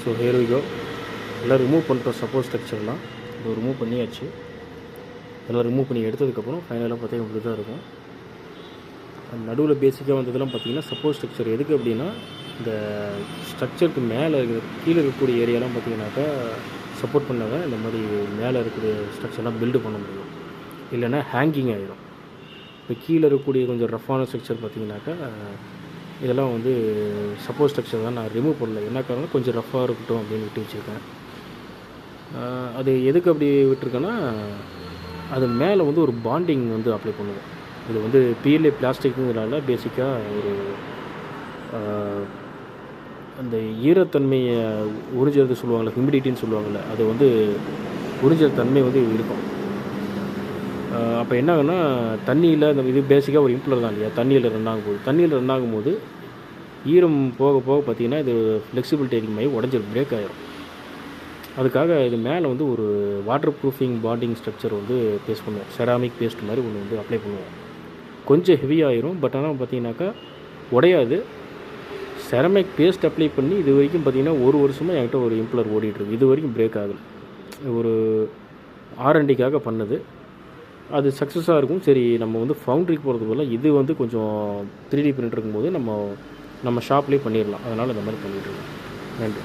So here we go. எல்லாம் remove பண்ணுற support ஸ்ட்ரக்சர்லாம் இப்போ ரிமூவ் பண்ணியாச்சு. எல்லாம் ரிமூவ் பண்ணி எடுத்ததுக்கப்புறம் ஃபைனலாக பார்த்தீங்கன்னா இப்படி தான் இருக்கும். நடுவில் பேசிக்காக வந்ததெல்லாம் பார்த்திங்கன்னா சப்போர்ட் ஸ்ட்ரக்சர் எதுக்கு அப்படின்னா, இந்த ஸ்ட்ரக்சருக்கு மேலே கீழே இருக்கக்கூடிய ஏரியாலாம் பார்த்திங்கனாக்கா சப்போர்ட் பண்ணால் தான் இந்த மாதிரி மேலே இருக்கக்கூடிய ஸ்ட்ரக்சர்லாம் பில்டு பண்ண முடியும். இல்லைன்னா ஹேங்கிங் ஆகிடும். இப்போ கீழே இருக்கக்கூடிய கொஞ்சம் ரஃப்பான ஸ்ட்ரக்சர் பார்த்திங்கனாக்கா இதெல்லாம் வந்து சப்போர்ட் ஸ்ட்ரக்சர் தான் நான் ரிமூவ் பண்ணல. என்ன காரணம், கொஞ்சம் ரஃப்பாக இருக்கட்டும் அப்படின்னு விட்டு வச்சுருக்கேன். அது எதுக்கு அப்படி விட்டுருக்கேன்னா, அது மேலே வந்து ஒரு பாண்டிங் வந்து அப்ளை பண்ணுவோம். இது வந்து பிஎல்ஏ பிளாஸ்டிக்குங்கிறனால பேசிக்காக ஒரு அந்த ஈரத்தன்மையை உறிஞ்சிறது சொல்லுவாங்கள்ல, ஹியூமிடிட்டின்னு சொல்லுவாங்கள்ல, அது வந்து உறிஞ்சிற தன்மை வந்து இருக்கும். அப்போ என்ன ஆகுன்னா, தண்ணியில் இந்த இது பேசிக்காக ஒரு இம்ப்ளர் தான் இல்லையா, தண்ணியில் ரன் ஆகும்போது ஈரம் போக போக பார்த்திங்கன்னா இது ஃப்ளெக்சிபிலிட்டி அதிகமாகி உடஞ்சிரும், பிரேக் ஆகிரும். அதுக்காக இது மேலே வந்து ஒரு வாட்டர் ப்ரூஃபிங் பாண்டிங் ஸ்ட்ரக்சர் வந்து பேஸ்ட் பண்ணுவோம். செராமிக் பேஸ்ட் மாதிரி ஒன்று வந்து அப்ளை பண்ணுவோம். கொஞ்சம் ஹெவியாகிரும், பட் ஆனால் பார்த்திங்கனாக்கா உடையாது. செராமிக் பேஸ்ட் அப்ளை பண்ணி இது வரைக்கும் பார்த்திங்கன்னா 1 வருஷமாக என்கிட்ட ஒரு இம்ப்ளர் ஓடிட்டுருக்கு. இது வரைக்கும் பிரேக் ஆகலை. ஒரு R&Dக்காக பண்ணது, அது சக்ஸஸாக இருக்கும். சரி, நம்ம வந்து ஃபவுண்ட்ரிக்கு போகிறது போல் இது வந்து கொஞ்சம் 3D பிரிண்ட் இருக்கும்போது நம்ம ஷாப்லேயே பண்ணிடலாம். அதனால் இந்த மாதிரி பண்ணிகிட்ருக்கோம். நன்றி.